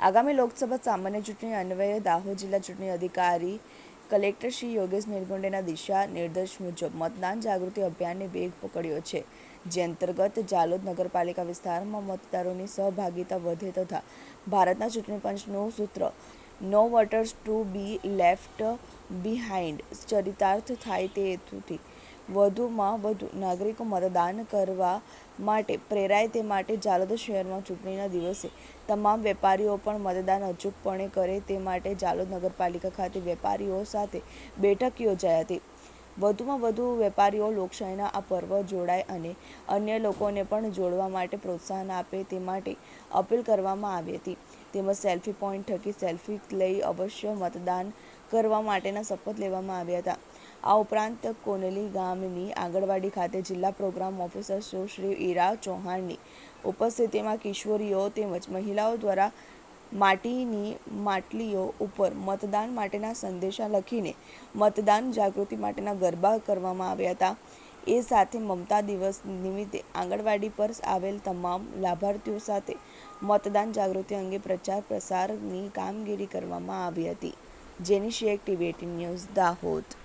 આગામી લોકસભા સામાન્ય ચૂંટણી અન્વયે દાહોદ જિલ્લા ચૂંટણી અધિકારી કલેક્ટર શ્રી યોગેશ નિરગુંડેના દિશા નિર્દેશ મુજબ મતદાન જાગૃતિ અભિયાનને વેગ પકડ્યો છે, જે અંતર્ગત જાલોદ નગરપાલિકા વિસ્તારમાં મતદારોની સહભાગિતા વધે તથા ભારતના ચૂંટણી પંચનું સૂત્ર no voters to be left behind ચરિતાર્થ થાય તે હેતુથી વધુમાં વધુ નાગરિકો મતદાન કરવા માટે પ્રેરાય તે માટે જાલોદ શહેરમાં ચૂંટણીના દિવસે તમામ વેપારીઓ પણ મતદાન અચૂકપણે કરે તે માટે જાલોદ નગરપાલિકા ખાતે વેપારીઓ સાથે બેઠક યોજાઈ હતી। વધુમાં વધુ વેપારીઓ લોકશાહીના આ પર્વ જોડાય અને અન્ય લોકોને પણ જોડવા માટે પ્રોત્સાહન આપે તે માટે અપીલ કરવામાં આવી હતી, તેમજ સેલ્ફી પોઈન્ટ થકી સેલ્ફી લઈ અવશ્ય મતદાન કરવા માટેના શપથ લેવામાં આવ્યા હતા। આ ઉપરાંત કોનેલી ગામની આંગણવાડી ખાતે જિલ્લા પ્રોગ્રામ ઓફિસર સુશ્રી ઈરા ચૌહાણની ઉપસ્થિતિમાં કિશોરીઓ તેમજ મહિલાઓ દ્વારા માટીની માટલીઓ ઉપર મતદાન માટેના સંદેશા લખીને મતદાન જાગૃતિ માટેના ગરબા કરવામાં આવ્યા હતા। એ સાથે મમતા દિવસ નિમિત્તે આંગણવાડી પર આવેલ તમામ લાભાર્થીઓ સાથે મતદાન જાગૃતિ અંગે પ્રચાર પ્રસારની કામગીરી કરવામાં આવી હતી। જેની શેખ ટીવી 18 ન્યૂઝ દાહોદ।